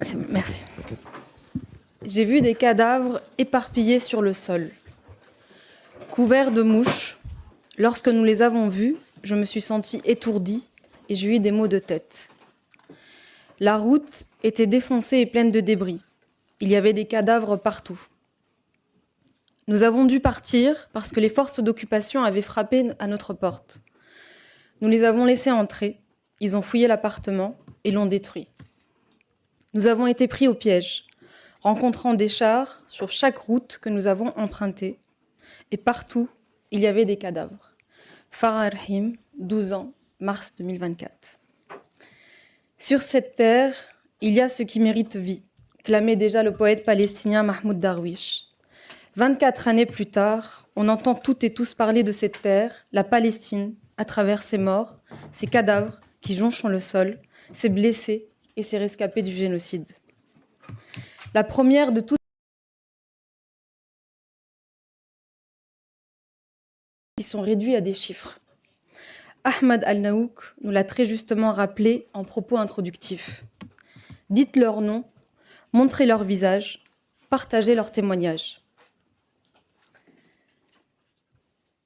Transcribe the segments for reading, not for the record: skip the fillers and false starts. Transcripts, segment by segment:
C'est bon, merci. J'ai vu des cadavres éparpillés sur le sol, couverts de mouches. Lorsque nous les avons vus, je me suis sentie étourdie et j'ai eu des maux de tête. La route était défoncée et pleine de débris. Il y avait des cadavres partout. Nous avons dû partir parce que les forces d'occupation avaient frappé à notre porte. Nous les avons laissés entrer, ils ont fouillé l'appartement et l'ont détruit. Nous avons été pris au piège, rencontrant des chars sur chaque route que nous avons empruntée. Et partout, il y avait des cadavres. Farah Rahim, 12 ans, mars 2024. Sur cette terre, il y a ce qui mérite vie, clamait déjà le poète palestinien Mahmoud Darwish. 24 années plus tard, on entend toutes et tous parler de cette terre, la Palestine, à travers ses morts, ses cadavres qui jonchent le sol, ses blessés et ses rescapés du génocide. La première de toutes qui sont réduits à des chiffres. Ahmad Al-Naouk nous l'a très justement rappelé en propos introductifs. Dites leur nom, montrez leur visage, partagez leurs témoignages.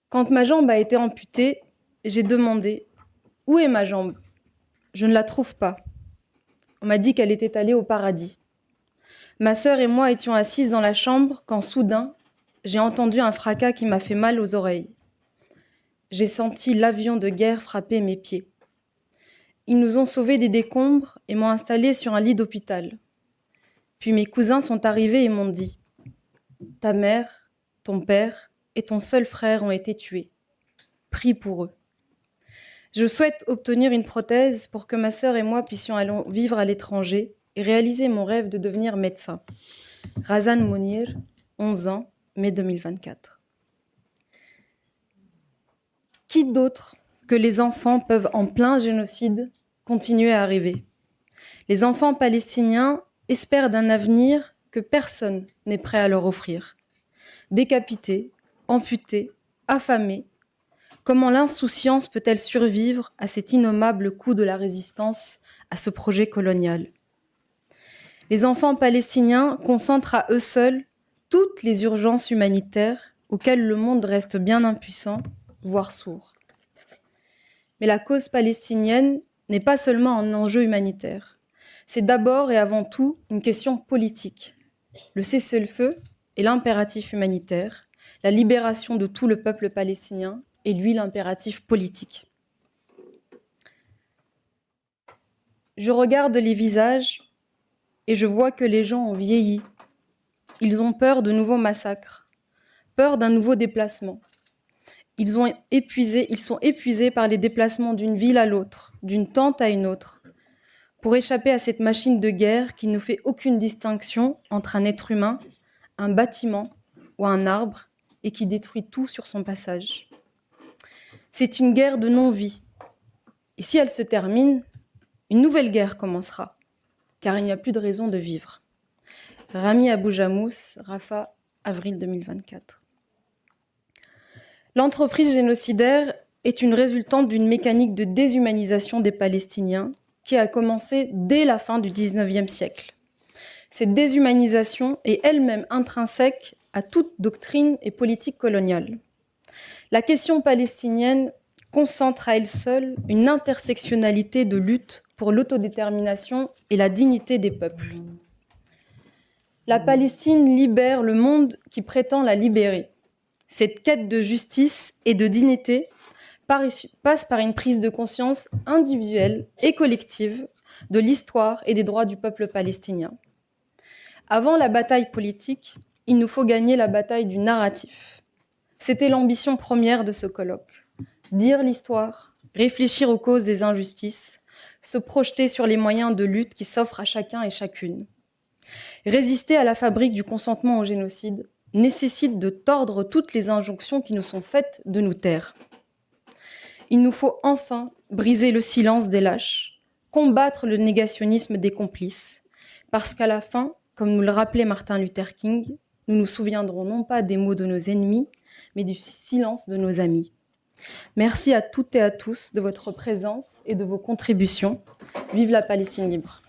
Quand ma jambe a été amputée, j'ai demandé « Où est ma jambe ?» Je ne la trouve pas. On m'a dit qu'elle était allée au paradis. Ma sœur et moi étions assises dans la chambre quand soudain, j'ai entendu un fracas qui m'a fait mal aux oreilles. J'ai senti l'avion de guerre frapper mes pieds. Ils nous ont sauvés des décombres et m'ont installée sur un lit d'hôpital. Puis mes cousins sont arrivés et m'ont dit « Ta mère, ton père et ton seul frère ont été tués. Prie pour eux. » Je souhaite obtenir une prothèse pour que ma sœur et moi puissions aller vivre à l'étranger et réaliser mon rêve de devenir médecin. Razan Mounir, 11 ans, mai 2024. Qui d'autre que les enfants peuvent, en plein génocide, continuer à rêver? Les enfants palestiniens espèrent d'un avenir que personne n'est prêt à leur offrir. Décapités, amputés, affamés, comment l'insouciance peut-elle survivre à cet innommable coup de la résistance, à ce projet colonial? Les enfants palestiniens concentrent à eux seuls toutes les urgences humanitaires auxquelles le monde reste bien impuissant, voire sourd. Mais la cause palestinienne n'est pas seulement un enjeu humanitaire. C'est d'abord et avant tout une question politique. Le cessez-le-feu est l'impératif humanitaire, la libération de tout le peuple palestinien est lui l'impératif politique. Je regarde les visages et je vois que les gens ont vieilli. Ils ont peur de nouveaux massacres, peur d'un nouveau déplacement. Ils sont épuisés par les déplacements d'une ville à l'autre, d'une tente à une autre, pour échapper à cette machine de guerre qui ne fait aucune distinction entre un être humain, un bâtiment ou un arbre et qui détruit tout sur son passage. C'est une guerre de non-vie. Et si elle se termine, une nouvelle guerre commencera, car il n'y a plus de raison de vivre. Rami Abou Jamous, Rafah, avril 2024. L'entreprise génocidaire est une résultante d'une mécanique de déshumanisation des Palestiniens qui a commencé dès la fin du XIXe siècle. Cette déshumanisation est elle-même intrinsèque à toute doctrine et politique coloniale. La question palestinienne concentre à elle seule une intersectionnalité de lutte pour l'autodétermination et la dignité des peuples. La Palestine libère le monde qui prétend la libérer. Cette quête de justice et de dignité passe par une prise de conscience individuelle et collective de l'histoire et des droits du peuple palestinien. Avant la bataille politique, il nous faut gagner la bataille du narratif. C'était l'ambition première de ce colloque. Dire l'histoire, réfléchir aux causes des injustices, se projeter sur les moyens de lutte qui s'offrent à chacun et chacune. Résister à la fabrique du consentement au génocide nécessite de tordre toutes les injonctions qui nous sont faites de nous taire. Il nous faut enfin briser le silence des lâches, combattre le négationnisme des complices, parce qu'à la fin, comme nous le rappelait Martin Luther King, nous nous souviendrons non pas des mots de nos ennemis, mais du silence de nos amis. Merci à toutes et à tous de votre présence et de vos contributions. Vive la Palestine libre!